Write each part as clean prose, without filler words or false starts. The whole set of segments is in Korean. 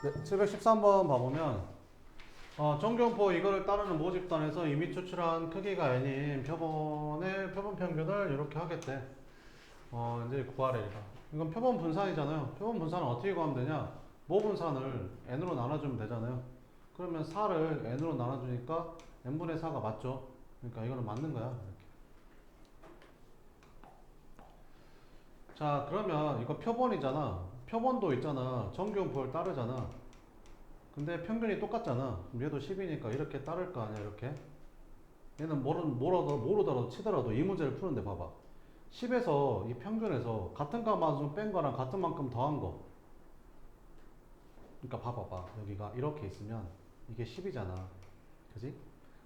네, 713번 봐보면 정교분포 이거를 따르는 모집단에서 이미 추출한 크기가 n인 표본의 표본 평균을 이렇게 하겠대. 이제 구하래요. 이건 표본 분산이잖아요. 표본 분산은 어떻게 구하면 되냐? 모 분산을 n으로 나눠주면 되잖아요. 그러면 4를 n으로 나눠주니까 n분의 4가 맞죠? 그러니까 이거는 맞는 거야. 이렇게. 자, 그러면 이거 표본이잖아. 표본도 있잖아. 정교분포를 따르잖아. 근데 평균이 똑같잖아. 그럼 얘도 10이니까 이렇게 따를 거 아니야, 이렇게. 얘는 모르더라도 치더라도 이 문제를 푸는데 봐봐. 10에서 이 평균에서 같은 값만큼 뺀 거랑 같은 만큼 더한 거. 그러니까 봐봐봐. 여기가 이렇게 있으면 이게 10이잖아. 그지?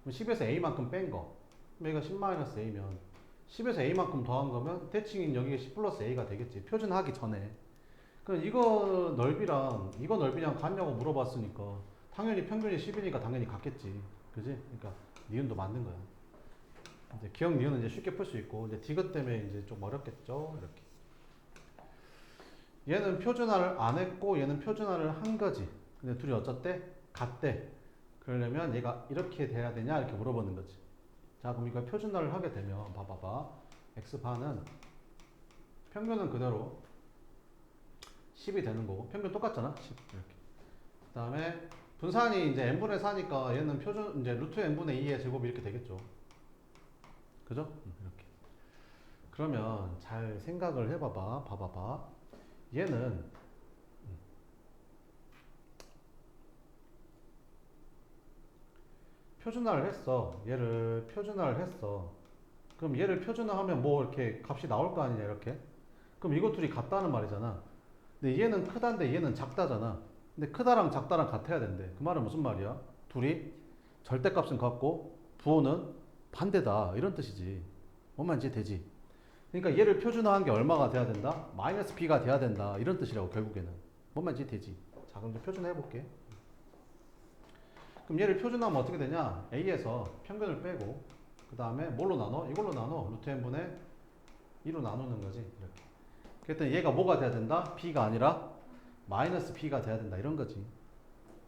그럼 10에서 A만큼 뺀 거. 그럼 여기가 10-A면 10에서 A만큼 더한 거면 대칭인 여기가 10 플러스 A가 되겠지. 표준하기 전에. 그럼 이거 넓이랑 이거 넓이랑 같냐고 물어봤으니까 당연히 평균이 10이니까 당연히 같겠지. 그지? 그러니까 니은도 맞는 거야. 이제 기억 니은은 이제 쉽게 풀 수 있고 이제 디귿 때문에 이제 좀 어렵겠죠. 이렇게. 얘는 표준화를 안 했고 얘는 표준화를 한 거지. 근데 둘이 어쨌대? 같대. 그러려면 얘가 이렇게 돼야 되냐 이렇게 물어보는 거지. 자, 그럼 이거 표준화를 하게 되면 봐봐봐. x반은 평균은 그대로 10이 되는 거고 평균 똑같잖아. 10 이렇게. 그 다음에 분산이 이제 n분의 4니까 얘는 표준 이제 루트 n분의 2의 제곱이 이렇게 되겠죠. 그죠? 이렇게. 그러면 잘 생각을 해봐봐. 봐봐봐. 얘는 표준화를 했어. 얘를 표준화를 했어. 그럼 얘를 표준화하면 뭐 이렇게 값이 나올 거 아니냐 이렇게. 그럼 이것 둘이 같다는 말이잖아. 근데 얘는 크다인데 얘는 작다잖아. 근데 크다랑 작다랑 같아야 된대. 그 말은 무슨 말이야? 둘이 절대값은 같고 부호는 반대다 이런 뜻이지. 뭔 말인지 되지? 그러니까 얘를 표준화한 게 얼마가 돼야 된다? 마이너스 b가 돼야 된다 이런 뜻이라고 결국에는. 뭔 말인지 되지? 자, 그럼 좀 표준화 해볼게. 그럼 얘를 표준화하면 어떻게 되냐? a에서 평균을 빼고 그 다음에 뭘로 나눠? 이걸로 나눠. 루트 n분의 2로 나누는 거지. 이렇게. 그랬더니 얘가 뭐가 돼야 된다? b가 아니라 마이너스 b가 돼야 된다 이런 거지.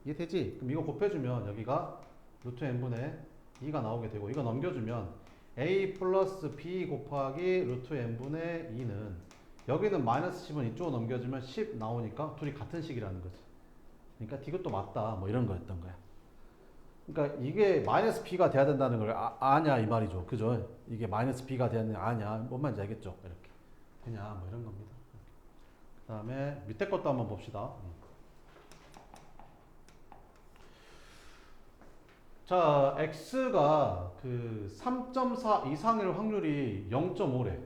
이해되지? 그럼 이거 곱해주면 여기가 루트 n분의 2가 나오게 되고 이거 넘겨주면 a 플러스 b 곱하기 루트 n분의 2는 여기는 마이너스 10은 이쪽으로 넘겨주면 10 나오니까 둘이 같은 식이라는 거지. 그러니까 이것도 맞다 뭐 이런 거였던 거야. 그러니까 이게 마이너스 b가 돼야 된다는 걸 아냐 이 말이죠. 그죠? 이게 마이너스 b가 돼야 되는 아냐 뭔 말인지 알겠죠? 이렇게 되냐 뭐 이런 겁니다. 그 다음에 밑에 것도 한번 봅시다. 자, x가 그 3.4 이상일 확률이 0.5래.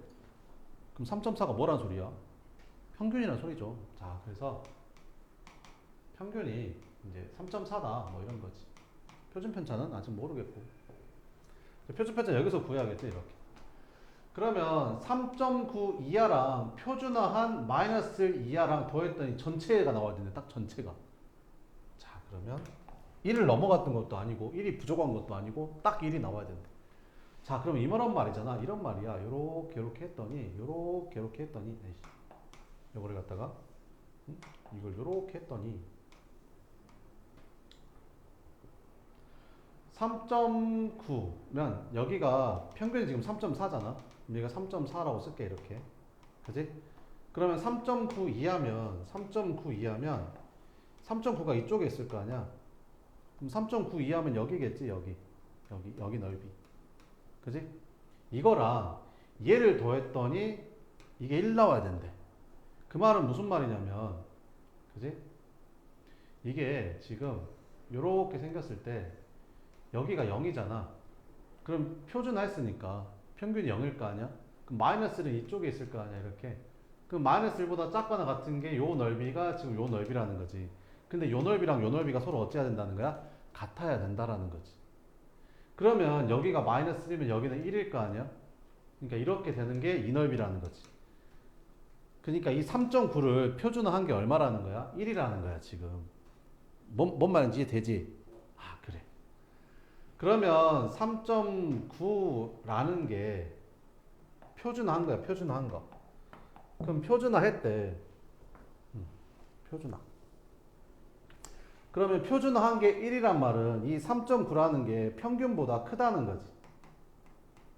그럼 3.4가 뭐란 소리야? 평균이란 소리죠. 자, 그래서 평균이 이제 3.4다 뭐 이런 거지. 표준 편차는 아직 모르겠고. 표준 편차 여기서 구해야겠지 이렇게. 그러면 3.9 이하랑 표준화한 마이너스 1 이하랑 더했더니 전체가 나와야 되는데 딱 전체가. 자, 그러면 1을 넘어갔던 것도 아니고 1이 부족한 것도 아니고 딱 1이 나와야 된대. 자, 그럼 이런 말이잖아. 이런 말이야. 요렇게 했더니 요렇게 했더니 에이씨, 요거를 갖다가 이걸 요렇게 했더니 3.9면 여기가 평균이 지금 3.4잖아. 얘가 3.4라고 쓸게 이렇게. 그지? 그러면 3.9 이하면 3.9가 이쪽에 있을 거 아니야. 그럼 3.9 이하면 여기겠지. 여기 넓이. 그지? 이거랑 얘를 더했더니 이게 1 나와야 된대. 그 말은 무슨 말이냐면 그지? 이게 지금 요렇게 생겼을 때 여기가 0이잖아. 그럼 표준화했으니까 평균이 0일 거 아니야? 그럼 마이너스는 이쪽에 있을 거 아니야, 이렇게. 그럼 마이너스 1보다 작거나 같은 게 요 넓이가 지금 요 넓이라는 거지. 근데 요 넓이랑 요 넓이가 서로 어찌해야 된다는 거야? 같아야 된다라는 거지. 그러면 여기가 마이너스 1이면 여기는 1일 거 아니야? 그러니까 이렇게 되는 게 이 넓이라는 거지. 그러니까 이 3.9를 표준화한 게 얼마라는 거야? 1이라는 거야, 지금. 뭔 말인지 이해되지? 아, 그래. 그러면 3.9라는 게 표준화한 거야, 표준화한 거. 그럼 표준화 했대. 표준화. 그러면 표준화한 게 1이란 말은 이 3.9라는 게 평균보다 크다는 거지.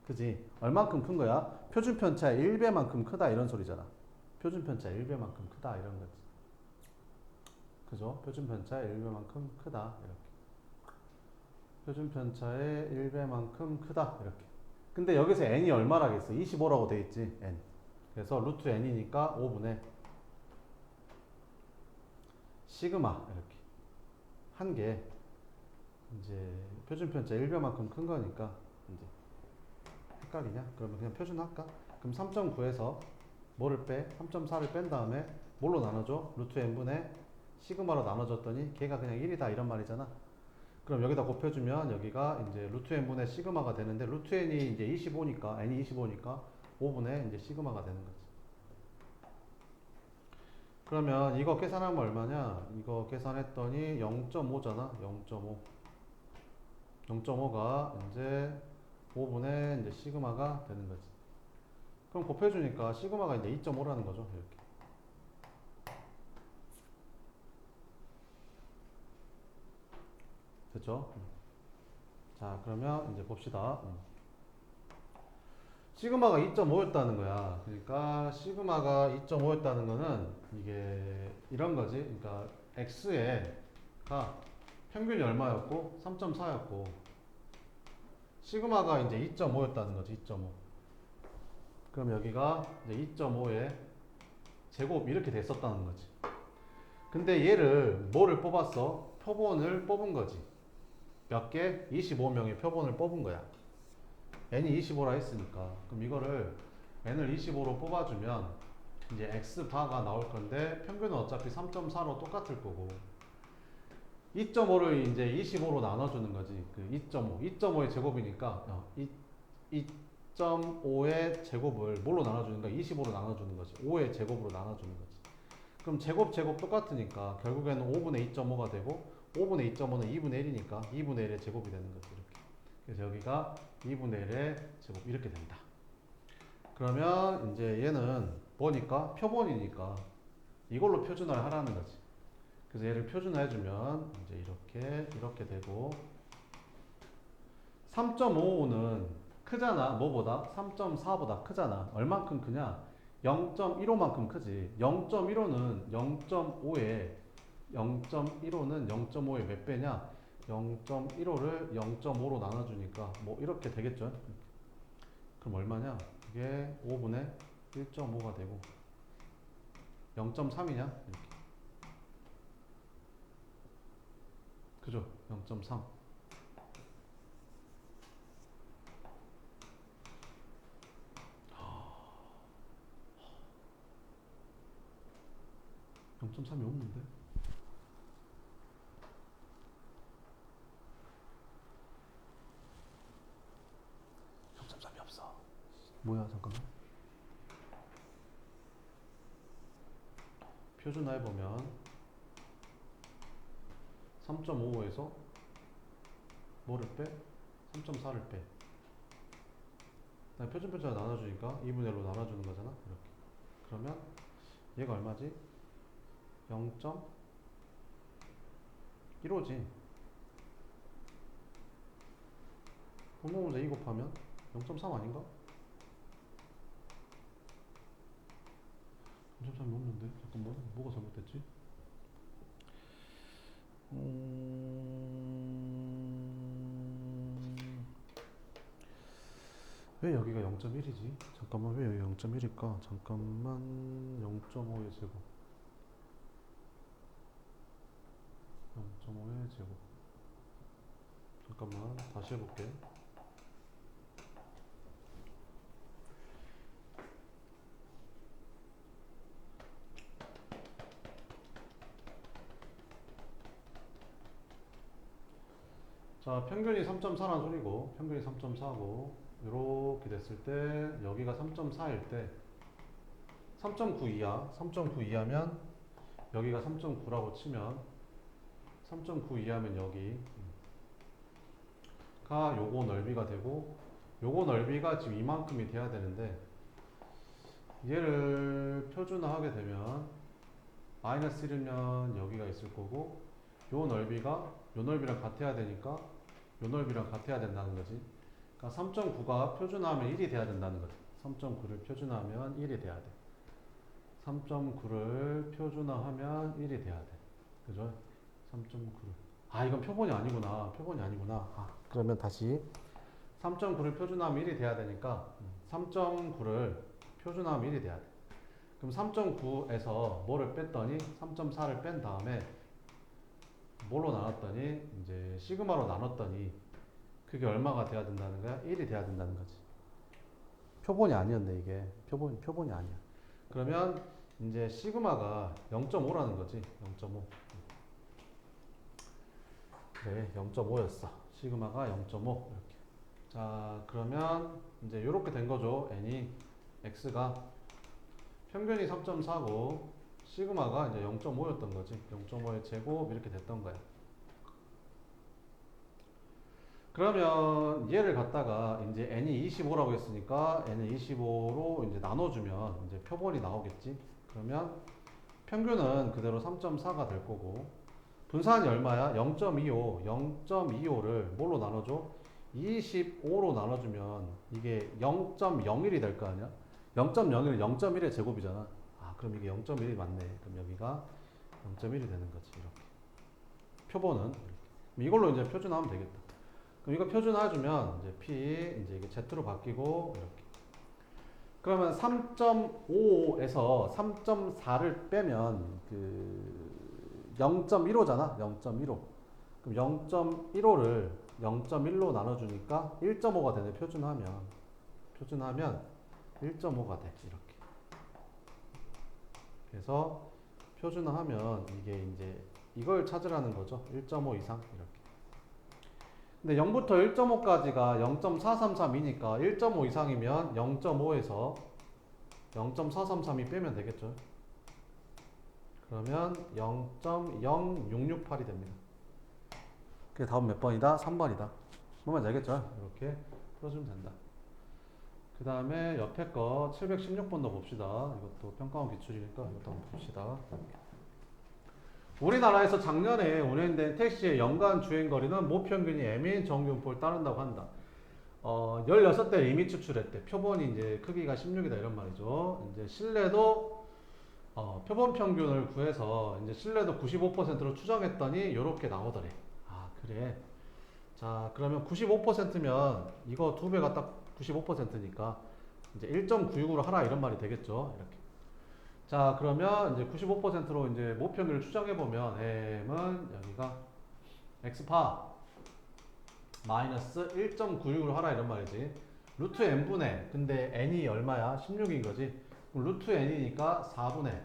그지? 얼만큼 큰 거야? 표준 편차의 1배만큼 크다 이런 소리잖아. 표준 편차의 1배만큼 크다 이런 거지. 그죠? 표준 편차의 1배만큼 크다 이렇게. 표준 편차의 1배만큼 크다 이렇게. 근데 여기서 n이 얼마라겠어? 25라고 돼 있지. n. 그래서 루트 n이니까 5분의 시그마 이렇게. 한 게 이제 표준 편차 1배만큼 큰 거니까 이제 헷갈리냐? 그러면 그냥 표준할까? 그럼 3.9에서 뭐를 빼? 3.4를 뺀 다음에 뭘로 나눠줘? 루트 n분의 시그마로 나눠줬더니 걔가 그냥 1이다 이런 말이잖아. 그럼 여기다 곱해주면 여기가 이제 루트 n분의 시그마가 되는데 루트 n이 이제 25니까 n이 25니까 5분의 이제 시그마가 되는 거지. 그러면 이거 계산하면 얼마냐? 이거 계산했더니 0.5잖아. 0.5. 0.5가 이제 5분의 이제 시그마가 되는 거지. 그럼 곱해주니까 시그마가 이제 2.5라는 거죠. 이렇게. 됐죠? 자, 그러면 이제 봅시다. 시그마가 2.5였다는 거야. 그러니까 시그마가 2.5였다는 거는 이게 이런 거지. 그러니까 x가 평균이 얼마였고 3.4였고 시그마가 이제 2.5였다는 거지. 2.5. 그럼 여기가 이제 2.5의 제곱 이렇게 됐었다는 거지. 근데 얘를 뭐를 뽑았어? 표본을 뽑은 거지. 몇 개? 25명의 표본을 뽑은 거야. n이 25라 했으니까. 그럼 이거를 n을 25로 뽑아주면 이제 x바가 나올 건데 평균은 어차피 3.4로 똑같을 거고 2.5를 이제 25로 나눠주는 거지. 그 2.5. 2.5의 제곱이니까 2.5의 제곱을 뭘로 나눠주는가? 25로 나눠주는 거지. 5의 제곱으로 나눠주는 거지. 그럼 제곱 결국에는 5분의 2.5가 되고 5분의 2.5는 2분의 1이니까 2분의 1의 제곱이 되는 거지. 이렇게. 그래서 여기가 2분의 1의 제곱 이렇게 된다. 그러면 이제 얘는 뭐니까? 표본이니까 이걸로 표준화를 하라는 거지. 그래서 얘를 표준화해주면 이제 이렇게 되고 3.55는 크잖아. 뭐보다? 3.4보다 크잖아. 얼만큼 크냐? 0.15만큼 크지. 0.15는 0.5의 몇 배냐? 0.15를 0.5로 나눠주니까 뭐 이렇게 되겠죠. 그럼 얼마냐? 이게 5분의 1.5가 되고 0.3이냐? 이렇게. 그죠? 0.3. 0.3이 없는데? 0.3이 없어. 뭐야, 잠깐만. 표준화해보면 3.55에서 뭐를 빼? 3.4를 빼. 표준 표준화 나눠주니까 2분의 1로 나눠주는 거잖아. 이렇게. 그러면 얘가 얼마지? 0.15지. 분모문제 2 곱하면 0.3 아닌가? 0.3이 없는데? 잠깐만. 뭐가 잘못됐지? 왜 여기가 0.1이지? 잠깐만, 왜 여기 0.1일까? 잠깐만. 0.5의 제곱. 0.5의 제곱. 잠깐만, 다시 해볼게. 자, 평균이 3.4란 소리고, 평균이 3.4고, 이렇게 됐을 때, 여기가 3.4일 때, 3.9 이하, 3.9 이하면, 여기가 3.9라고 치면, 3.9 이하면 여기가 요거 넓이가 되고, 요거 넓이가 지금 이만큼이 돼야 되는데, 얘를 표준화하게 되면, 마이너스 1이면 여기가 있을 거고, 요 넓이가 요 넓이랑 같아야 되니까 요 넓이랑 같아야 된다는 거지. 그러니까 3.9가 표준화하면 1이 돼야 된다는 거지. 3.9를 표준화하면 1이 돼야 돼. 3.9를 표준화하면 1이 돼야 돼. 그죠? 3.9를. 아, 이건 표본이 아니구나. 표본이 아니구나. 아, 그러면 다시 3.9를 표준화하면 1이 돼야 되니까 3.9를 표준화하면 1이 돼야 돼. 그럼 3.9에서 뭐를 뺐더니 3.4를 뺀 다음에 뭘로 나눴더니 이제 시그마로 나눴더니 그게 얼마가 돼야 된다는 거야? 1이 돼야 된다는 거지. 표본이 아니었네 이게. 표본이 아니야. 그러면 이제 시그마가 0.5라는 거지. 0.5. 그래, 0.5였어. 시그마가 0.5 이렇게. 자, 그러면 이제 이렇게 된 거죠. n이 x가 평균이 3.4고 시그마가 이제 0.5였던 거지. 0.5의 제곱 이렇게 됐던 거야. 그러면 얘를 갖다가 이제 n이 25라고 했으니까 n을 25로 이제 나눠주면 이제 표본이 나오겠지. 그러면 평균은 그대로 3.4가 될 거고 분산이 얼마야? 0.25. 0.25를 뭘로 나눠줘? 25로 나눠주면 이게 0.01이 될 거 아니야? 0.01은 0.1의 제곱이잖아. 아, 그럼 이게 0.1이 맞네. 그럼 여기가 0.1이 되는 거지. 이렇게. 표본은. 이걸로 이제 표준화하면 되겠다. 그럼 이거 표준화해주면 이제 P, 이제 이게 Z로 바뀌고 이렇게. 그러면 3.5에서 3.4를 빼면 그 0.15잖아. 0.15. 그럼 0.15를 0.1로 나눠주니까 1.5가 되네. 표준하면 1.5가 돼. 이렇게. 그래서 표준화하면 이게 이제 이걸 찾으라는 거죠. 1.5 이상 이렇게. 근데 0부터 1.5까지가 0.433이니까 1.5 이상이면 0.5에서 0.433이 빼면 되겠죠. 그러면 0.0668이 됩니다. 그게 다음 몇 번이다? 3번이다. 뭔지 알겠죠? 이렇게 풀어주면 된다. 그 다음에 옆에 거 716번도 봅시다. 이것도 평가원 기출이니까 이것도 한번 봅시다. 우리나라에서 작년에 운행된 택시의 연간 주행거리는 모평균이 M인 정규분포를 따른다고 한다. 16대 이미 추출했대. 표본이 이제 크기가 16이다 이런 말이죠. 이제 신뢰도 표본 평균을 구해서 이제 신뢰도 95%로 추정했더니 이렇게 나오더래. 아, 그래. 자, 그러면 95%면 이거 두 배가 딱 95%니까 이제 1.96으로 하라 이런 말이 되겠죠. 이렇게. 자, 그러면 이제 95%로 이제 모평균을 추정해 보면 m은 여기가 x파 마이너스 1.96으로 하라 이런 말이지. 루트 n분의 근데 n이 얼마야? 16인 거지. 그럼 루트 n이니까 4분의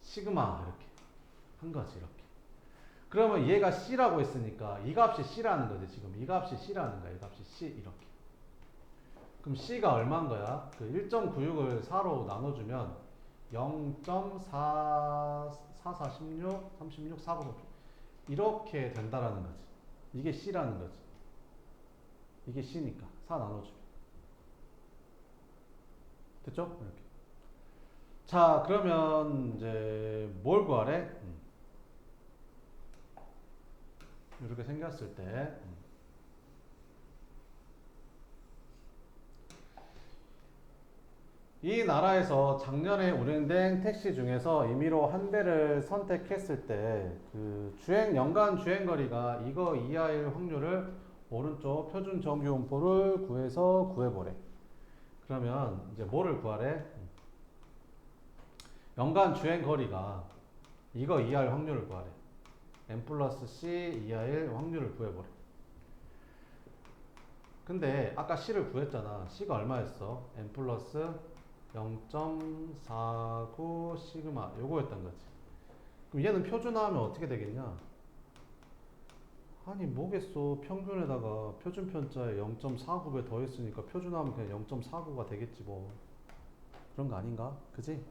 시그마 이렇게 한 거지 이렇게. 그러면 얘가 c라고 했으니까 이 값이 c라는 거지 지금. 이 값이 c라는 거야. 이 값이 c 이렇게. 그럼 c가 얼마인 거야? 그 1.96을 4로 나눠주면 0.4416, 36, 4분의 이렇게 된다라는 거지. 이게 c라는 거지. 이게 c니까 4 나눠주면 됐죠? 이렇게. 자, 그러면 이제 뭘 구하래? 이렇게 생겼을 때 이 나라에서 작년에 운행된 택시 중에서 임의로 한 대를 선택했을 때 그 연간 주행거리가 이거 이하일 확률을 오른쪽 표준 정규분포를 구해서 구해보래. 그러면 이제 뭐를 구하래? 연간 주행거리가 이거 이하일 확률을 구하래. n 플러스 c 이하일 확률을 구해보래. 근데 아까 c를 구했잖아. c가 얼마였어? n 플러스 0.49 시그마 요거였던 거지. 그럼 얘는 표준화하면 어떻게 되겠냐? 아니 뭐겠어. 평균에다가 표준편자에 0.49배 더했으니까 표준화하면 그냥 0.49가 되겠지 뭐. 그런 거 아닌가? 그지?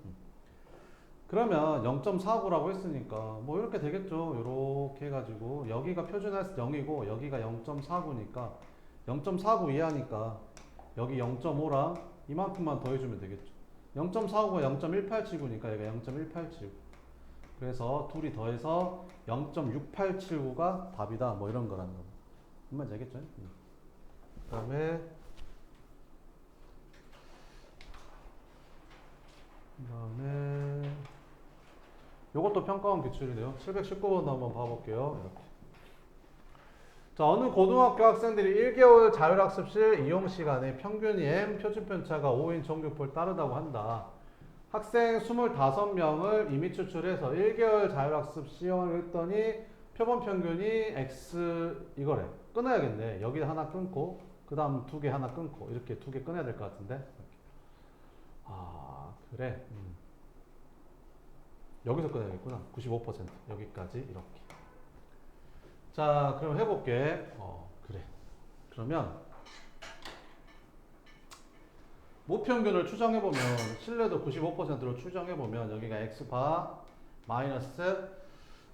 그러면 0.49라고 했으니까 뭐 이렇게 되겠죠. 이렇게 해가지고 여기가 표준화해서 0이고 여기가 0.49니까 0.49 이하니까 여기 0.5랑 이만큼만 더해주면 되겠죠. 0.45가 0.1879니까 얘가 0.1879. 그래서 둘이 더해서 0.6879가 답이다. 뭐 이런 거라는 거. 정말 되겠죠? 그다음에 요것도 평가원 기출이네요. 719번도 한번 봐볼게요. 이렇게. 자, 어느 고등학교 학생들이 1개월 자율학습실 이용 시간에 평균이 m, 표준편차가 5인 정규표를 따르다고 한다. 학생 25명을 이미 추출해서 1개월 자율학습 시험을 했더니 표본 평균이 x 이거래. 끊어야겠네. 여기 하나 끊고 그 다음 두 개 하나 끊고 이렇게 두 개 끊어야 될 것 같은데. 아 그래. 여기서 끊어야겠구나. 95% 여기까지 이렇게. 자 그럼 해볼게. 그래. 그러면 모평균을 추정해보면 신뢰도 95%로 추정해보면 여기가 x바 마이너스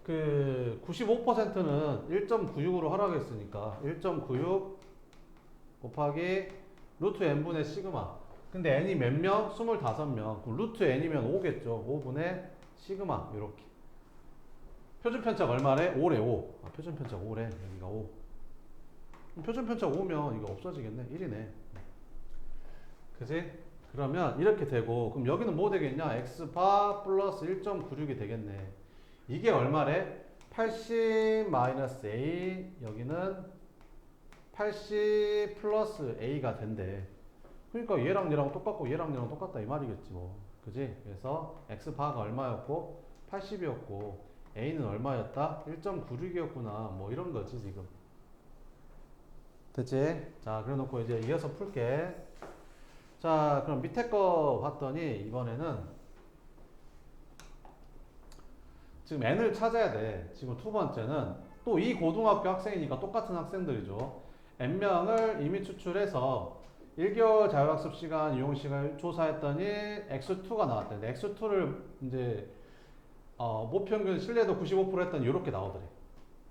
그 95%는 1.96으로 하라고 했으니까 1.96 곱하기 루트 n분의 시그마. 근데 n이 몇 명? 25명. 그럼 루트 n이면 5겠죠. 5분의 시그마 이렇게. 표준편차가 얼마래? 5래 5. 아, 표준편차가 5래. 여기가 5. 표준편차가 5면 이거 없어지겠네. 1이네. 그지? 그러면 이렇게 되고 그럼 여기는 뭐 되겠냐? x바 플러스 1.96이 되겠네. 이게 얼마래? 80 마이너스 a 여기는 80 플러스 a가 된대. 그러니까 얘랑 얘랑 똑같고 얘랑 얘랑 똑같다 이 말이겠지 뭐. 그지? 그래서 x바가 얼마였고 80이었고 a는 얼마였다? 1.96이었구나 뭐 이런 거지 지금. 됐지? 자 그래 놓고 이제 이어서 풀게. 자 그럼 밑에 거 봤더니 이번에는 지금 n을 찾아야 돼. 지금 두 번째는 또 이 고등학교 학생이니까 똑같은 학생들이죠. n명을 이미 추출해서 1개월 자율학습 시간 이용 시간을 조사했더니 x2가 나왔대. x2를 이제 모평균 신뢰도 95% 했더니 이렇게 나오더래.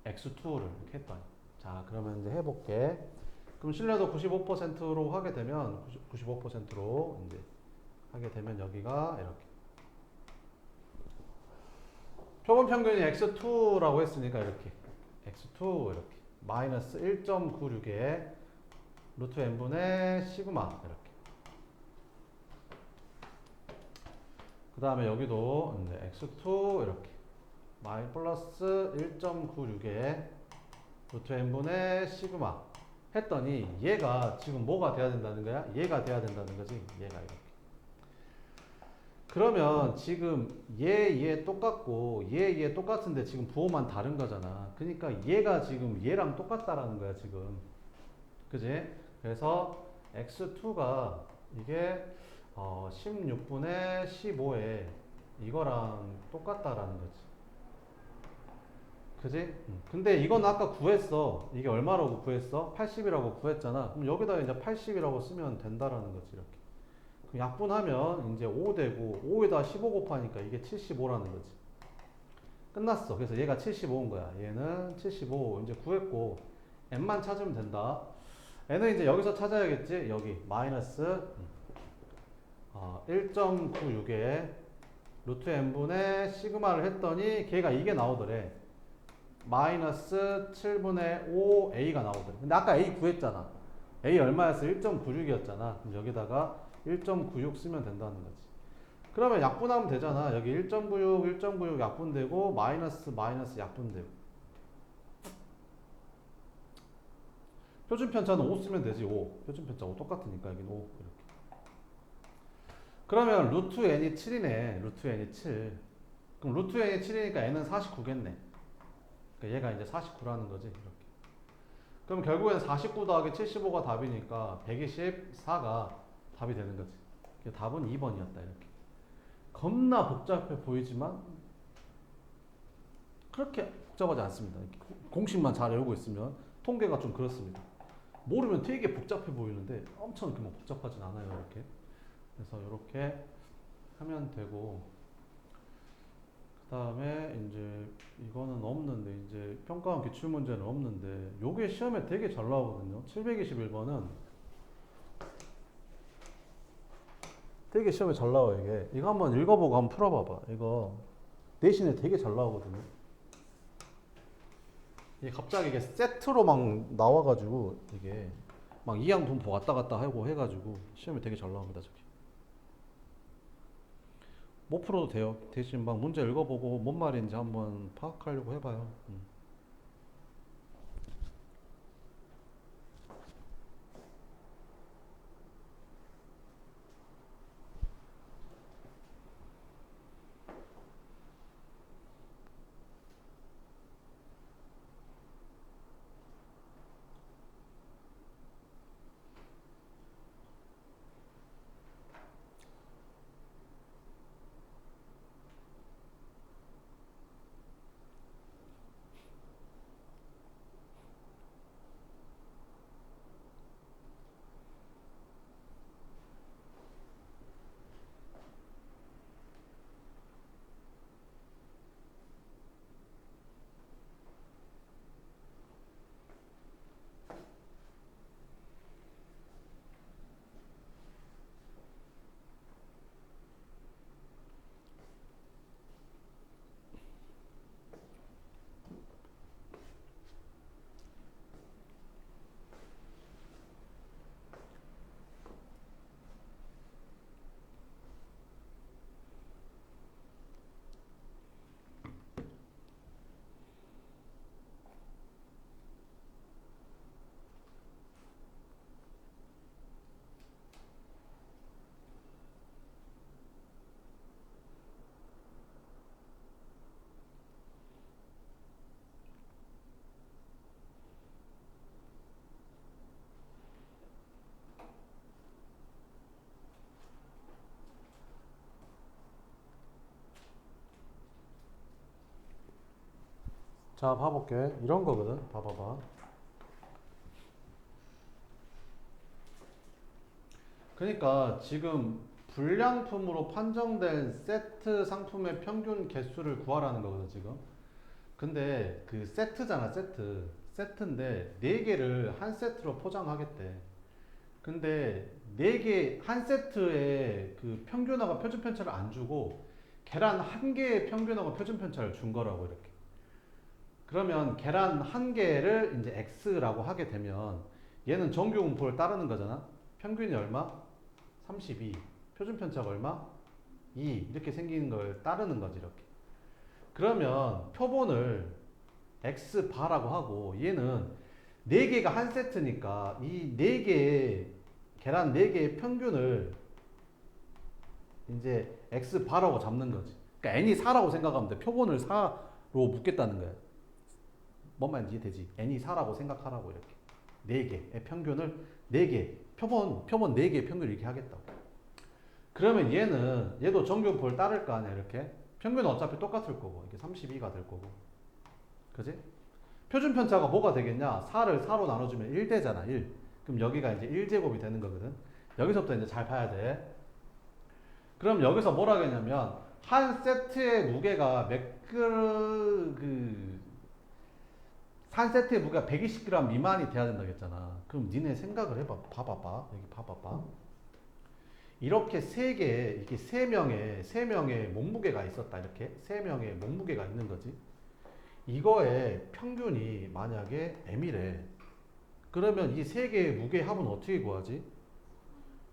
x2를 이렇게 했더니. 자 그러면 이제 해볼게. 그럼 신뢰도 95%로 하게 되면 95%로 이제 하게 되면 여기가 이렇게 표본 평균이 x2라고 했으니까 이렇게 x2 이렇게 마이너스 1.96에 루트 n분의 시그마 이렇게. 그 다음에 여기도 이제 x2 이렇게 마이 플러스 1.96에 루트 n분의 시그마 했더니 얘가 지금 뭐가 돼야 된다는 거야? 얘가 돼야 된다는 거지. 얘가 이렇게. 그러면 지금 얘 똑같고 얘 똑같은데 지금 부호만 다른 거잖아. 그러니까 얘가 지금 얘랑 똑같다라는 거야 지금. 그지? 그래서 x2가 이게 16분의 15에 이거랑 똑같다라는 거지. 그지? 근데 이건 아까 구했어. 이게 얼마라고 구했어? 80이라고 구했잖아. 그럼 여기다 이제 80이라고 쓰면 된다라는 거지, 이렇게. 그럼 약분하면 이제 5 되고, 5에다 15 곱하니까 이게 75라는 거지. 끝났어. 그래서 얘가 75인 거야. 얘는 75. 이제 구했고, n만 찾으면 된다. n은 이제 여기서 찾아야겠지? 여기. 마이너스 1.96에 루트 n분의 시그마를 했더니 걔가 이게 나오더래. 마이너스 7분의 5 a가 나오더래. 근데 아까 a 구했잖아. a 얼마였어? 1.96이었잖아. 그럼 여기다가 1.96 쓰면 된다는 거지. 그러면 약분하면 되잖아. 여기 1.96, 1.96 약분되고 마이너스 약분되고. 표준편차는 5 쓰면 되지. 5. 표준편차 5 똑같으니까 여기는 5 이렇게. 그러면 루트 n이 7이네. 루트 n이 7. 그럼 루트 n이 7이니까 n은 49겠네. 그러니까 얘가 이제 49라는 거지. 이렇게. 그럼 결국엔 49 더하기 75가 답이니까 124가 답이 되는 거지. 답은 2번이었다. 이렇게. 겁나 복잡해 보이지만 그렇게 복잡하지 않습니다. 공식만 잘 외우고 있으면 통계가 좀 그렇습니다. 모르면 되게 복잡해 보이는데 엄청 그만 복잡하진 않아요. 이렇게. 그래서 이렇게 하면 되고, 그 다음에 이제 이거는 없는데, 이제 평가원 기출 문제는 없는데, 요게 시험에 되게 잘 나오거든요. 721번은 되게 시험에 잘 나와요. 이게 이거 한번 읽어보고 한번 풀어봐봐. 이거 내신에 되게 잘 나오거든요. 이게 갑자기 이게 세트로 막 나와가지고 이게 막 이항분포 왔다 갔다 하고 해가지고 시험에 되게 잘 나옵니다. 저기 못 풀어도 돼요. 대신 막 문제 읽어보고 뭔 말인지 한번 파악하려고 해봐요. 자, 봐볼게. 이런 거거든. 봐봐봐. 그러니까 지금 불량품으로 판정된 세트 상품의 평균 개수를 구하라는 거거든, 지금. 근데 그 세트잖아, 세트. 세트인데 4개를 한 세트로 포장하겠대. 근데 4개, 한 세트에 그 평균화가 표준 편차를 안 주고 계란 1개의 평균화가 표준 편차를 준 거라고, 이렇게. 그러면 계란 1개를 이제 X라고 하게 되면 얘는 정규 분포를 따르는 거잖아. 평균이 얼마? 32. 표준 편차가 얼마? 2. 이렇게 생기는 걸 따르는 거지, 이렇게. 그러면 표본을 X 바라고 하고 얘는 4개가 한 세트니까 이 4개의 계란 4개의 평균을 이제 X 바라고 잡는 거지. 그러니까 N이 4라고 생각하면 돼. 표본을 4로 묶겠다는 거야. 뭔 말인지 이해되지? N이 4라고 생각하라고, 이렇게. 4개의 평균을 4개, 표본 4개의 평균을 이렇게 하겠다고. 그러면 얘도 정규분포를 따를 거 아니야, 이렇게. 평균은 어차피 똑같을 거고, 이게 32가 될 거고. 그지? 표준 편차가 뭐가 되겠냐? 4를 4로 나눠주면 1되잖아, 1. 그럼 여기가 이제 1제곱이 되는 거거든. 여기서부터 이제 잘 봐야 돼. 그럼 여기서 뭐라 하겠냐면, 한 세트의 무게가 한 세트의 무게가 120g 미만이 돼야 된다고 했잖아. 그럼 니네 생각을 해봐. 봐봐봐. 여기 봐봐봐. 이렇게 이렇게 세 명의 몸무게가 있었다. 이렇게 3명의 몸무게가 있는 거지. 이거의 평균이 만약에 M이래. 그러면 이 3개의 무게 합은 어떻게 구하지?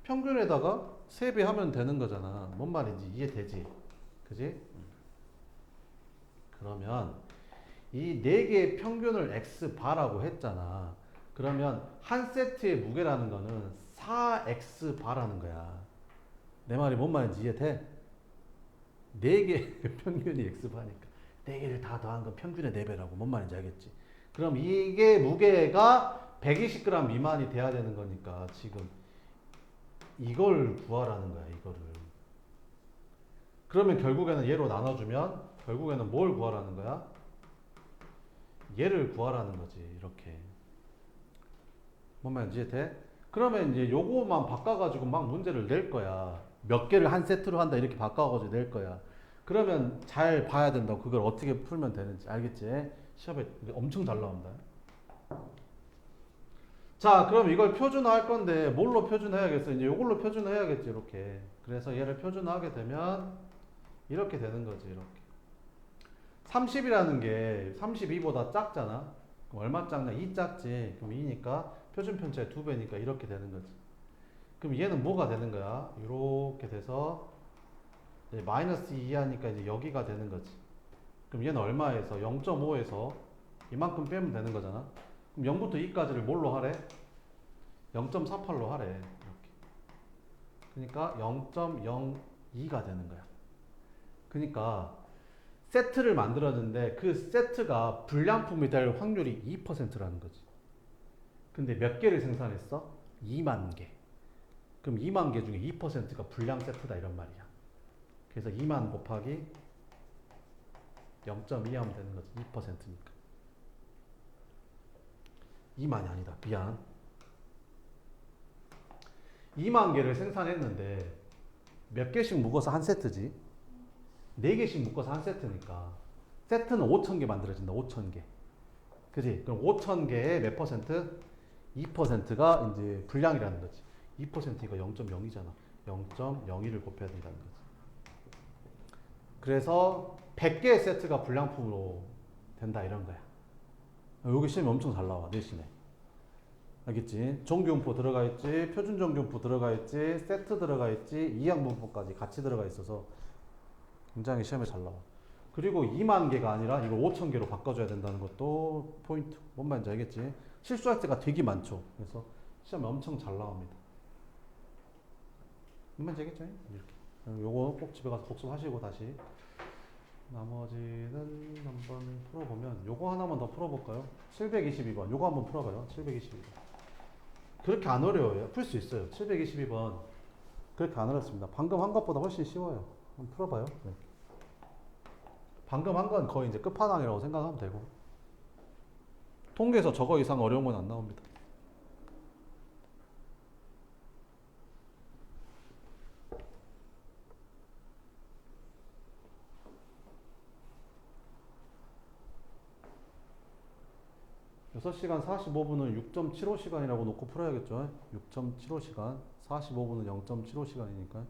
평균에다가 3배 하면 되는 거잖아. 뭔 말인지 이해되지? 그지? 그러면 이 4개의 평균을 X바라고 했잖아. 그러면 한 세트의 무게라는 거는 4X 바라는 거야. 내 말이 뭔 말인지 이해돼? 4개의 평균이 X바니까 4개를 다 더한 건 평균의 4배라고. 뭔 말인지 알겠지? 그럼 이게 무게가 120g 미만이 돼야 되는 거니까 지금 이걸 구하라는 거야, 이거를. 그러면 결국에는 얘로 나눠주면 결국에는 뭘 구하라는 거야? 얘를 구하라는 거지, 이렇게. 뭔 말인지 이해돼? 그러면 이제 요거만 바꿔가지고 막 문제를 낼 거야. 몇 개를 한 세트로 한다 이렇게 바꿔가지고 낼 거야. 그러면 잘 봐야 된다고. 그걸 어떻게 풀면 되는지 알겠지? 시험에 엄청 잘 나온다. 자, 그럼 이걸 표준화할 건데 뭘로 표준해야겠어? 이제 이걸로 표준해야겠지, 이렇게. 그래서 얘를 표준화하게 되면 이렇게 되는 거지, 이렇게. 30이라는 게 32보다 작잖아. 그럼 얼마 작냐? 2 작지. 그럼 2니까 표준 편차의 2배니까 이렇게 되는 거지. 그럼 얘는 뭐가 되는 거야? 이렇게 돼서 이제 마이너스 2 하니까 이제 여기가 되는 거지. 그럼 얘는 얼마에서? 0.5에서 이만큼 빼면 되는 거잖아. 그럼 0부터 2까지를 뭘로 하래? 0.48로 하래. 이렇게. 그러니까 0.02가 되는 거야. 그러니까 세트를 만들었는데 그 세트가 불량품이 될 확률이 2%라는 거지. 근데 몇 개를 생산했어? 2만 개. 그럼 2만 개 중에 2%가 불량 세트다 이런 말이야. 그래서 2만 곱하기 0.2 하면 되는 거지. 2%니까. 2만이 아니다. 미안. 2만 개를 생산했는데 몇 개씩 묶어서 한 세트지? 4개씩 묶어서 한 세트니까 세트는 5,000개 만들어진다. 5,000개. 그지? 그럼 5,000개의 몇 퍼센트? 2%가 이제 불량이라는 거지. 2%가 0.0이잖아. 0.01을 곱해야 된다는 거지. 그래서 100개의 세트가 불량품으로 된다 이런 거야. 여기 시험이 엄청 잘 나와. 내신에. 알겠지? 정규음포 들어가 있지, 표준 정규음포 들어가 있지, 세트 들어가 있지, 이항분포까지 같이 들어가 있어서 굉장히 시험에 잘 나와. 그리고 2만 개가 아니라 이걸 5천 개로 바꿔줘야 된다는 것도 포인트. 뭔 말인지 알겠지? 실수할 때가 되게 많죠. 그래서 시험에 엄청 잘 나옵니다. 뭔 말인지 알겠죠? 이렇게. 요거 꼭 집에 가서 복습하시고 다시 나머지는 한번 풀어보면 요거 하나만 더 풀어볼까요? 722번 요거 한번 풀어봐요. 722번 그렇게 안 어려워요. 풀 수 있어요. 722번 그렇게 안 어렵습니다. 방금 한 것보다 훨씬 쉬워요. 한번 풀어봐요. 네. 방금 한 건 거의 이제 끝판왕이라고 생각하면 되고 통계에서 저거 이상 어려운 건 안 나옵니다. 여섯 시간 45분은 6.75시간이라고 놓고 풀어야겠죠. 6.75시간 45분은 0.75시간이니까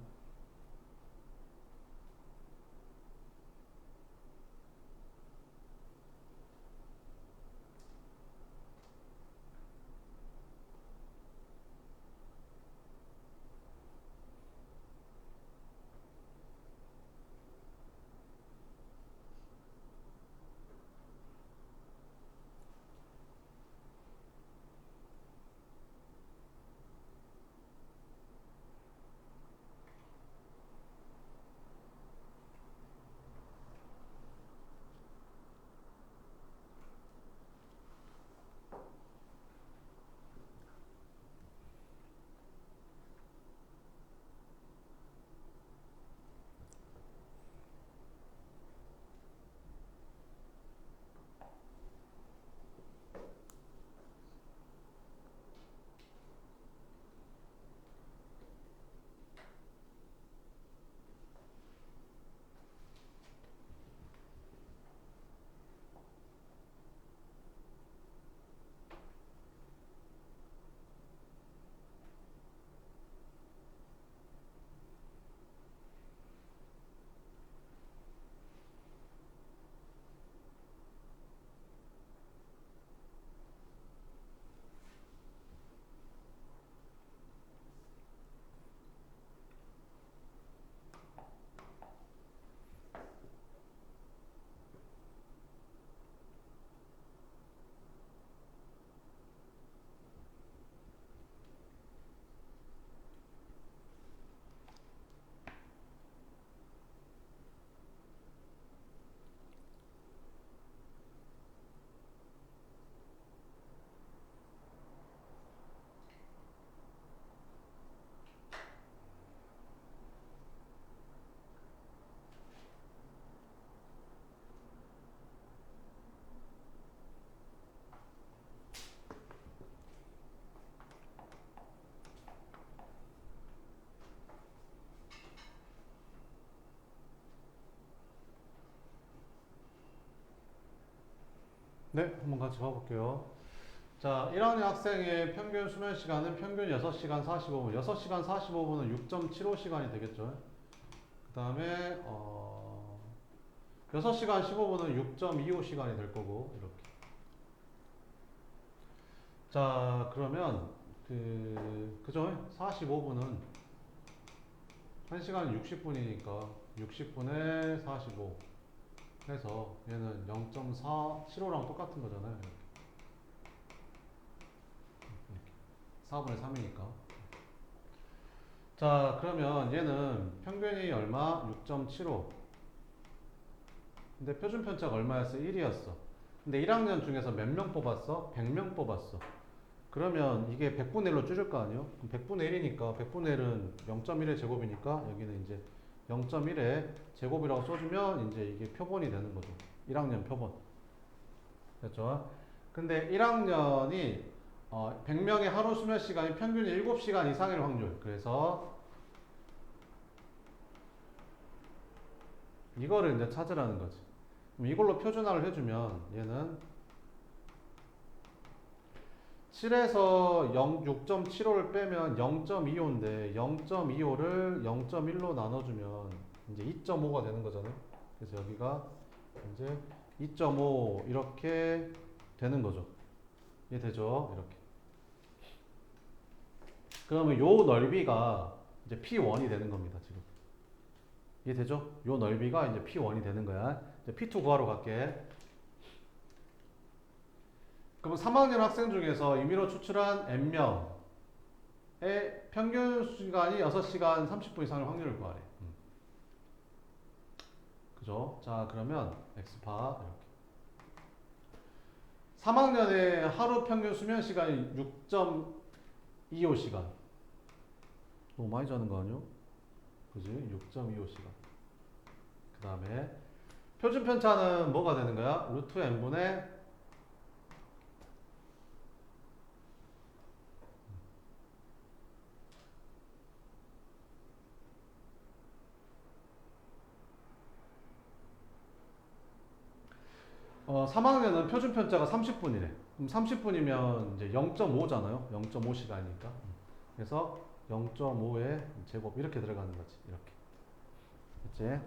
네, 한번 같이 봐볼게요. 자, 1학년 학생의 평균 수면 시간은 평균 6시간 45분. 6시간 45분은 6.75시간이 되겠죠. 그 다음에 6시간 15분은 6.25시간이 될 거고 이렇게. 자, 그러면 그죠? 45분은 1시간 60분이니까 60분에 45 해서 얘는 0.475랑 똑같은 거잖아요. 이렇게. 4분의 3이니까. 자, 그러면 얘는 평균이 얼마? 6.75. 근데 표준 편차가 얼마였어? 1이었어. 근데 1학년 중에서 몇 명 뽑았어? 100명 뽑았어. 그러면 이게 100분의 1로 줄일 거 아니에요? 그럼 100분의 1이니까 100분의 1은 0.1의 제곱이니까 여기는 이제 0.1의 제곱이라고 써주면 이제 이게 표본이 되는 거죠. 1학년 표본. 됐죠? 근데 1학년이 100명의 하루 수면 시간이 평균 7시간 이상일 확률. 그래서 이거를 이제 찾으라는 거지. 그럼 이걸로 표준화를 해주면 얘는 7에서 6.75를 빼면 0.25인데 0.25를 0.1로 나눠주면 이제 2.5가 되는 거잖아요. 그래서 여기가 이제 2.5 이렇게 되는 거죠. 이해되죠? 이렇게. 그러면 요 넓이가 이제 P1이 되는 겁니다. 지금. 이해되죠? 요 넓이가 이제 P1이 되는 거야. 이제 P2 구하러 갈게. 그럼 3학년 학생 중에서 임의로 추출한 N명의 평균 시간이 6시간 30분 이상의 확률을 구하래. 그죠? 자, 그러면 X파 이렇게. 3학년의 하루 평균 수면 시간이 6.25시간. 너무 많이 자는 거 아니요? 그지? 6.25시간. 그 다음에 표준 편차는 뭐가 되는 거야? 루트 n분의 3학년은 표준 편차가 30분이래. 그럼 30분이면 이제 0.5잖아요. 0.5시간이니까. 그래서 0.5의 제곱 이렇게 들어가는 거지. 이렇게. 그치?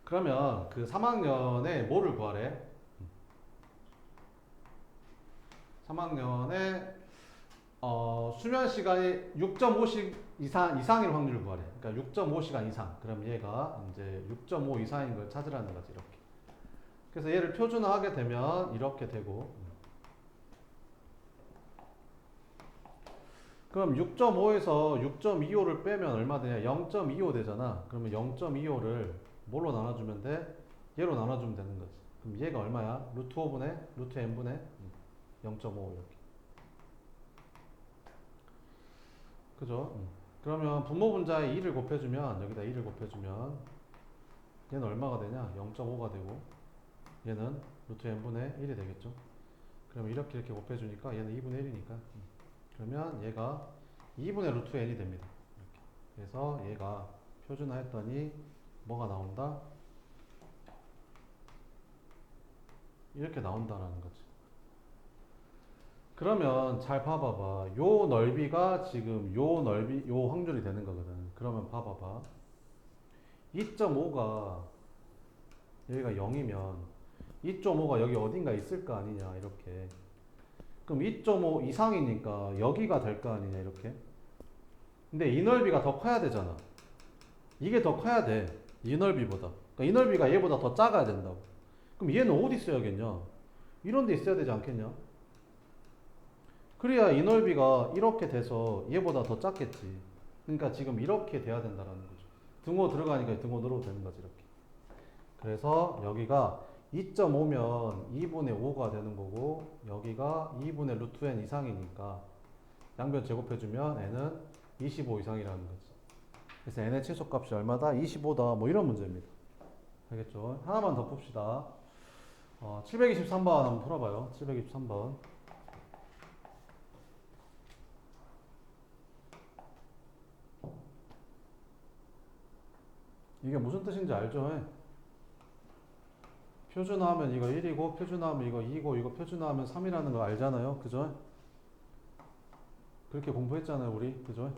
그러면 그 3학년에 뭐를 구하래? 3학년에 수면 시간이 6.5시 이상일 확률을 구하래. 그러니까 6.5시간 이상. 그럼 얘가 이제 6.5 이상인 걸 찾으라는 거지. 이렇게. 그래서 얘를 표준화하게 되면 이렇게 되고. 그럼 6.5에서 6.25를 빼면 얼마 되냐? 0.25 되잖아. 그러면 0.25를 뭘로 나눠주면 돼? 얘로 나눠주면 되는 거지. 그럼 얘가 얼마야? 루트 5분의 루트 n분의 0.5 이렇게. 그죠? 그러면 분모 분자에 2를 곱해주면 여기다 2를 곱해주면 얘는 얼마가 되냐? 0.5가 되고 얘는 루트 n분의 1이 되겠죠? 그러면 이렇게 곱해주니까 얘는 2분의 1이니까 그러면 얘가 2분의 루트 n이 됩니다. 이렇게. 그래서 얘가 표준화했더니 뭐가 나온다? 이렇게 나온다라는 거지. 그러면 잘 봐봐봐. 요 넓이가 지금 요 넓이, 요 확률이 되는 거거든. 그러면 봐봐봐. 2.5가 여기가 0이면 2.5가 여기 어딘가 있을 거 아니냐, 이렇게. 그럼 2.5 이상이니까 여기가 될 거 아니냐, 이렇게. 근데 이 넓이가 더 커야 되잖아. 이게 더 커야 돼. 이 넓이보다. 그러니까 이 넓이가 얘보다 더 작아야 된다고. 그럼 얘는 어디 있어야겠냐? 이런 데 있어야 되지 않겠냐? 그래야 이 넓이가 이렇게 돼서 얘보다 더 작겠지. 그러니까 지금 이렇게 돼야 된다는 거죠. 등호 들어가니까 등호 늘어도 되는 거지, 이렇게. 그래서 여기가 2.5면 2분의 5가 되는 거고, 여기가 2분의 루트 n 이상이니까 양변 제곱해주면 n은 25 이상이라는 거지. 그래서 n의 최소값이 얼마다? 25다. 뭐 이런 문제입니다. 알겠죠? 하나만 더 풉시다. 723번 한번 풀어봐요. 723번. 이게 무슨 뜻인지 알죠? 표준화하면 이거 1이고, 표준화하면 이거 2고, 이거 표준화하면 3이라는 거 알잖아요. 그죠? 그렇게 공부했잖아요, 우리. 그죠?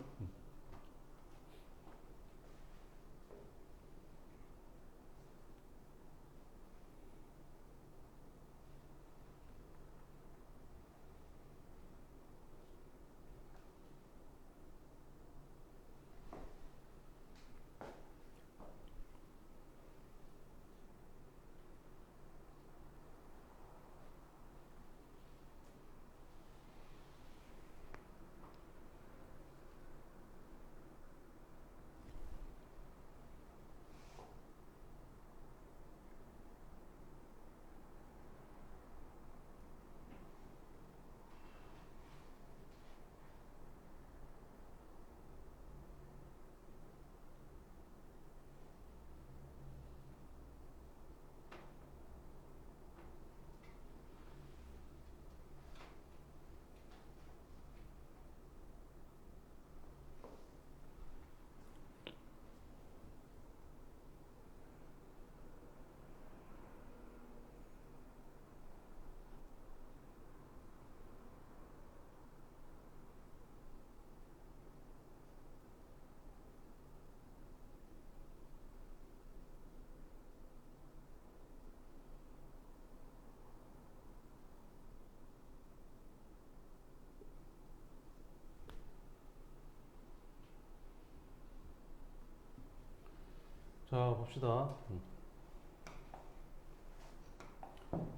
갑시다.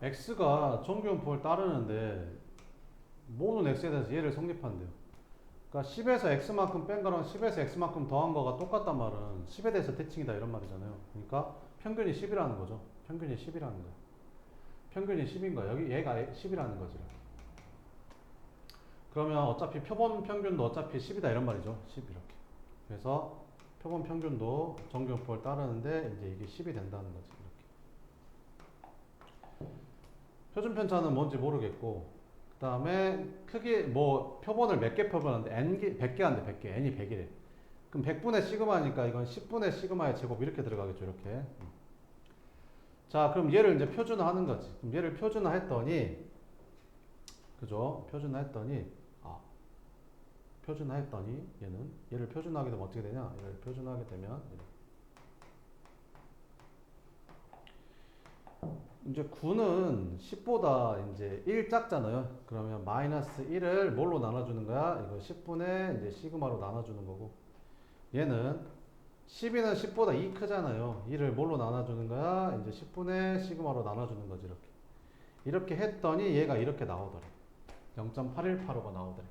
x가 정규분포를 따르는데 모든 x에 대해서 얘를 성립한대요. 그러니까 10에서 x만큼 뺀 거랑 10에서 x만큼 더한 거가 똑같단 말은 10에 대해서 대칭이다 이런 말이잖아요. 그러니까 평균이 10이라는 거죠. 평균이 10이라는 거야. 평균이 10인 거야. 여기 얘가 10이라는 거지. 그러면 어차피 표본 평균도 어차피 10이다 이런 말이죠. 10 이렇게. 그래서 표본 평균도 정규분포를 따르는데 이제 이게 10이 된다는 거지. 이렇게. 표준 편차는 뭔지 모르겠고, 그 다음에 크기 뭐 표본을 몇 개 표본하는데 n 100개 한대 100개 n이 100이래. 그럼 100분의 시그마니까 이건 10분의 시그마의 제곱 이렇게 들어가겠죠. 이렇게. 자, 그럼 얘를 이제 표준화하는 거지. 그럼 얘를 표준화했더니, 그죠? 표준화했더니 얘를 표준화하게 되면 어떻게 되냐? 얘를 표준화하게 되면 이제 9는 10보다 이제 1 작잖아요. 그러면 마이너스 1을 뭘로 나눠주는 거야? 이거 10분의 이제 시그마로 나눠주는 거고, 얘는 12는 10보다 2 크잖아요. 2를 뭘로 나눠주는 거야? 이제 10분의 시그마로 나눠주는 거지. 이렇게 했더니 얘가 이렇게 나오더래. 0.8185가 나오더래.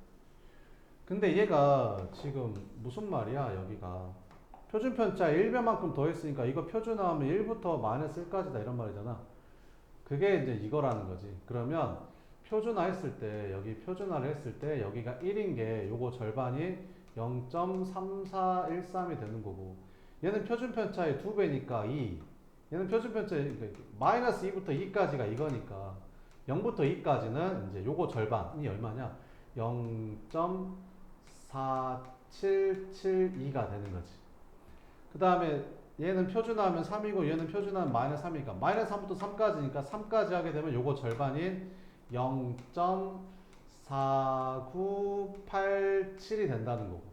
근데 얘가 지금 무슨 말이야? 여기가 표준 편차 1배만큼 더했으니까 이거 표준화하면 1부터 마이너스 1까지다 이런 말이잖아. 그게 이제 이거라는 거지. 그러면 표준화 했을 때, 여기 표준화를 했을 때 여기가 1인 게 요거 절반이 0.3413이 되는 거고, 얘는 표준 편차의 2배니까 2. 얘는 표준 편차의 마이너스 2부터 2까지가 이거니까 0부터 2까지는 이제 요거 절반이 얼마냐? 0.4772가 되는 거지. 그 다음에 얘는 표준화하면 3이고 얘는 표준화하면 마이너스 3이니까 마이너스 3부터 3까지니까 3까지 하게 되면 요거 절반인 0.4987이 된다는 거고,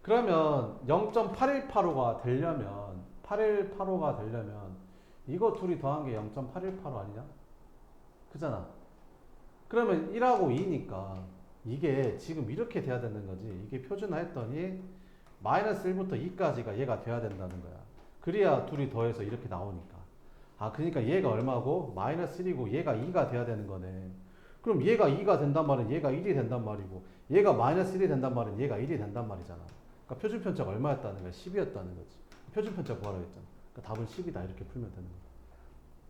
그러면 0.8185가 되려면 8185가 되려면 이거 둘이 더한 게 0.8185 아니냐? 그잖아. 그러면 1하고 2니까 이게 지금 이렇게 돼야 되는 거지. 이게 표준화했더니 마이너스 1부터 2까지가 얘가 돼야 된다는 거야. 그래야 둘이 더해서 이렇게 나오니까. 아, 그러니까 얘가 얼마고? 마이너스 1이고 얘가 2가 돼야 되는 거네. 그럼 얘가 2가 된단 말은 얘가 1이 된단 말이고, 얘가 마이너스 1이 된단 말은 얘가 1이 된단 말이잖아. 그러니까 표준 편차가 얼마였다는 거야? 10이었다는 거지. 표준 편차 구하라고 했잖아. 그러니까 답은 10이다 이렇게 풀면 되는 거야.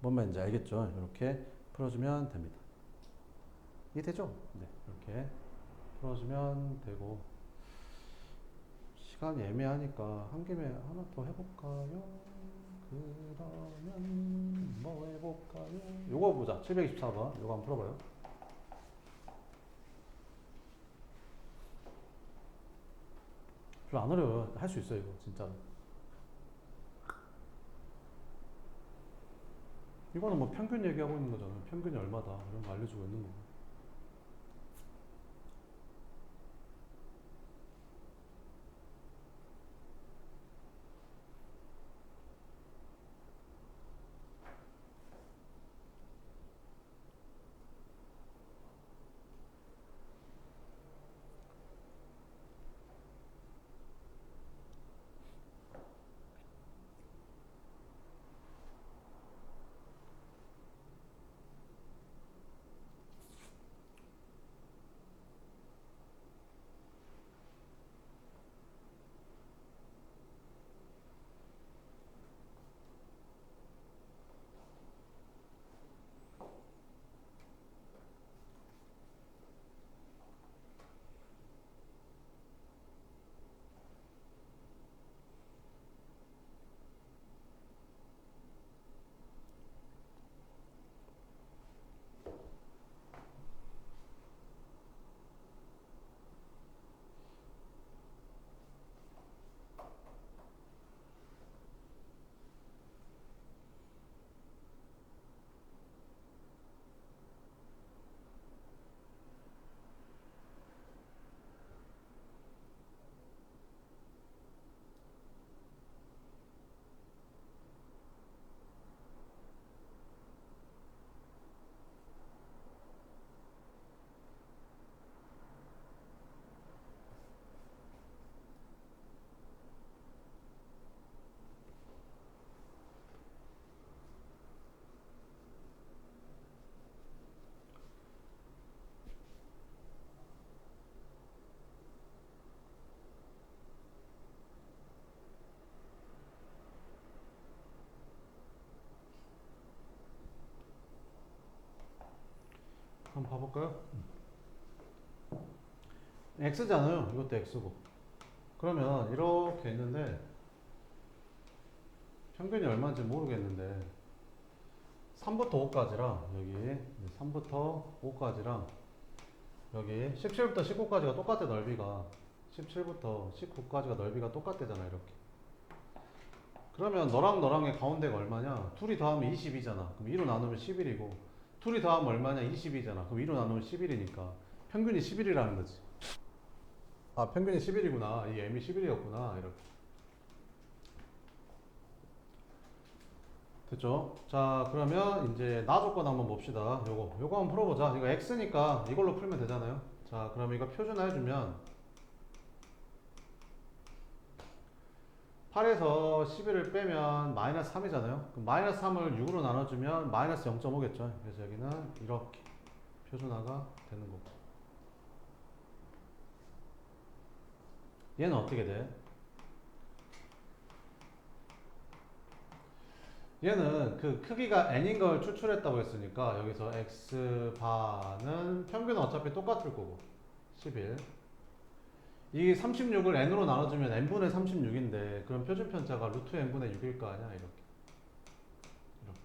뭔 말인지 알겠죠? 이렇게 풀어주면 됩니다. 이해되죠? 네, 이렇게 풀어주면 되고, 시간이 애매하니까 한 김에 하나 더 해볼까요? 그러면 뭐 해볼까요? 요거 보자. 724번. 요거 한번 풀어봐요. 별로 안 어려워요. 할 수 있어요, 이거 진짜로. 이거는 뭐 평균 얘기하고 있는 거잖아요. 평균이 얼마다 이런 거 알려주고 있는 거고. 한번 봐볼까요? x잖아요. 이것도 x고. 그러면 이렇게 있는데 평균이 얼마인지 모르겠는데 3부터 5까지랑 여기 3부터 5까지랑 여기 17부터 19까지가 똑같아. 넓이가 17부터 19까지가 넓이가 똑같대잖아. 이렇게. 그러면 너랑 너랑의 가운데가 얼마냐? 둘이 더하면 22잖아. 그럼 2로 나누면 11이고 둘이 더하면 얼마냐? 22잖아. 그럼 2로 나누면 11이니까 평균이 11이라는 거지. 아, 평균이 11이구나. 이 m이 11이었구나. 이렇게. 됐죠? 자, 그러면 이제 나 조건 한번 봅시다. 요거 한번 풀어보자. 이거 x니까 이걸로 풀면 되잖아요. 자, 그럼 이거 표준화해주면 8에서 11을 빼면 마이너스 3이잖아요. 그럼 마이너스 3을 6으로 나눠주면 마이너스 0.5겠죠. 그래서 여기는 이렇게 표준화가 되는 거고. 얘는 어떻게 돼? 얘는 그 크기가 n인 걸 추출했다고 했으니까 여기서 x바는 평균은 어차피 똑같을 거고 11. 이 36을 n으로 나눠주면 n분의 36인데 그럼 표준 편차가 루트 n분의 6일 거 아니야. 이렇게. 이렇게.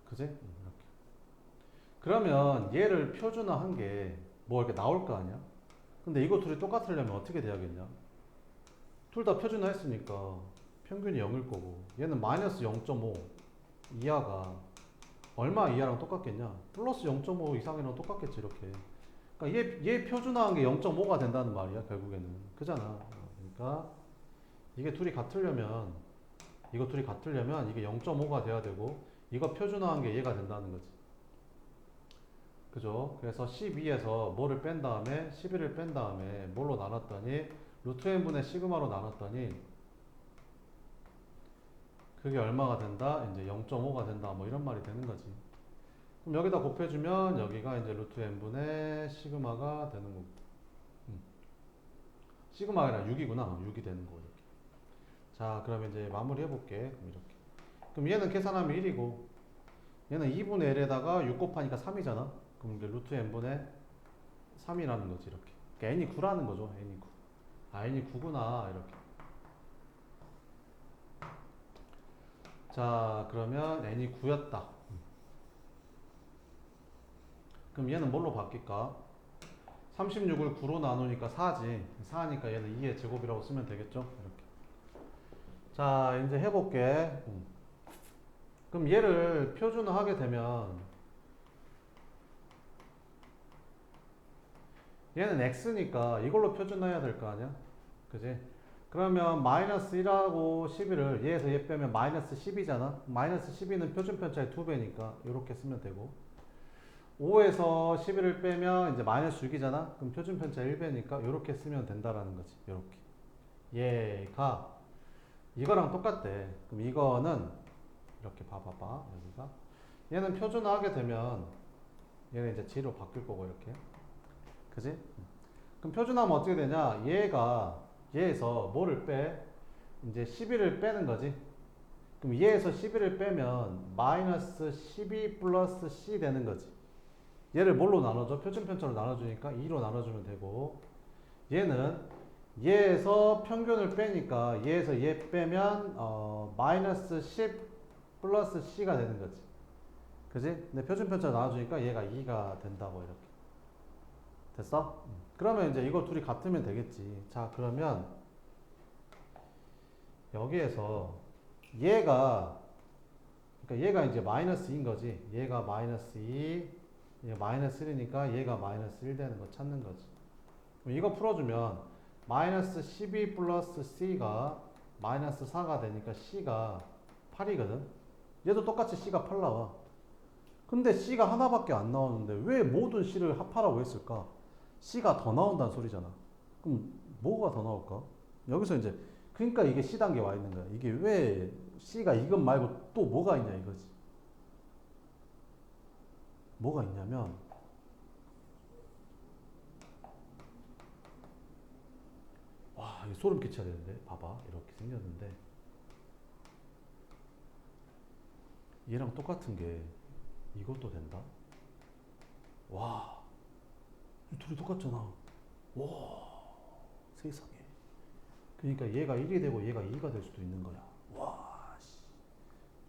그지? 이렇게. 그러면 얘를 표준화한 게 뭐 이렇게 나올 거 아니야? 근데 이거 둘이 똑같으려면 어떻게 돼야겠냐? 둘 다 표준화했으니까 평균이 0일 거고 얘는 마이너스 0.5 이하가 얼마 이하랑 똑같겠냐? 플러스 0.5 이상이랑 똑같겠지. 이렇게. 그러니까 얘 표준화한 게 0.5가 된다는 말이야. 결국에는. 그잖아. 그러니까 이게 둘이 같으려면 이거 둘이 같으려면 이게 0.5가 돼야 되고 이거 표준화한 게 얘가 된다는 거지. 그죠? 그래서 12에서 뭐를 뺀 다음에 11을 뺀 다음에 뭘로 나눴더니 루트 n분의 시그마로 나눴더니 그게 얼마가 된다? 이제 0.5가 된다. 뭐 이런 말이 되는 거지. 그럼 여기다 곱해주면 여기가 이제 루트 n분의 시그마가 되는 거고. 시그마가 아니라 6이구나. 6이 되는 거 이렇게. 자, 그러면 이제 마무리 해볼게. 그럼 이렇게. 그럼 얘는 계산하면 1이고 얘는 2분의 1에다가 6 곱하니까 3이잖아. 그럼 이제 루트 n분의 3이라는 거지. 이렇게. 그러니까 n이 9라는 거죠. n이 9. 아, n이 9구나. 이렇게. 자, 그러면 n이 9였다. 그럼 얘는 뭘로 바뀔까? 36을 9로 나누니까 4지. 4니까 얘는 2의 제곱이라고 쓰면 되겠죠? 이렇게. 자, 이제 해볼게. 그럼 얘를 표준화하게 되면 얘는 x니까 이걸로 표준화해야 될 거 아니야? 그지? 그러면 마이너스 1하고 11을 얘에서 얘 빼면 마이너스 10이잖아? 마이너스 12는 표준 편차의 2배니까 이렇게 쓰면 되고 5에서 11을 빼면 이제 마이너스 6이잖아? 그럼 표준 편차 1배니까 이렇게 쓰면 된다라는 거지. 이렇게. 얘가 이거랑 똑같대. 그럼 이거는 이렇게 봐봐봐. 여기가 얘는 표준화하게 되면 얘는 이제 G로 바뀔 거고 이렇게. 그지? 그럼 표준화하면 어떻게 되냐? 얘에서 뭐를 빼? 이제 11을 빼는 거지. 그럼 얘에서 11을 빼면 마이너스 12 플러스 C 되는 거지. 얘를 뭘로 나눠줘? 표준 편차로 나눠주니까 2로 나눠주면 되고 얘는 얘에서 평균을 빼니까 얘에서 얘 빼면 마이너스 10 플러스 C가 되는 거지. 그지? 근데 표준 편차로 나눠주니까 얘가 2가 된다고 이렇게. 됐어? 그러면 이제 이거 둘이 같으면 되겠지. 자, 그러면 여기에서 얘가 그러니까 얘가 이제 마이너스 2인 거지. 얘가 마이너스 2, 얘가 마이너스 1이니까 얘가 마이너스 1 되는 거 찾는 거지. 그럼 이거 풀어주면 마이너스 12 플러스 C가 마이너스 4가 되니까 C가 8이거든. 얘도 똑같이 C가 8 나와. 근데 C가 하나밖에 안 나오는데 왜 모든 C를 합하라고 했을까? C가 더 나온다는 소리잖아. 그럼 뭐가 더 나올까? 여기서 이제 그러니까 이게 C 단계 와 있는 거야. 이게 왜 C가 이것 말고 또 뭐가 있냐 이거지. 뭐가 있냐면 와, 이거 소름 끼쳐야 되는데 봐봐 이렇게 생겼는데 얘랑 똑같은 게 이것도 된다? 와, 이 둘이 똑같잖아. 와, 세상에. 그러니까 얘가 1이 되고 얘가 2가 될 수도 있는 거야. 와, 씨.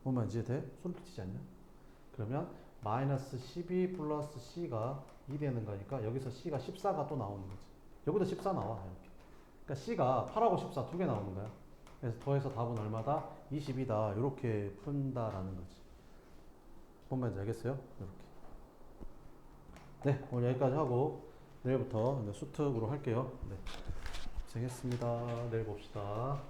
보면 이제 돼? 소름 끼치지 않냐? 그러면 마이너스 12 플러스 C가 2 되는 거니까 여기서 C가 14가 또 나오는 거지. 여기도 14 나와. 이렇게. 그러니까 C가 8하고 14 두 개 나오는 거야. 그래서 더해서 답은 얼마다? 20이다. 이렇게 푼다라는 거지. 뭔 말인지 알겠어요? 이렇게. 네, 오늘 여기까지 하고 내일부터 수특으로 할게요. 네, 고생했습니다. 내일 봅시다.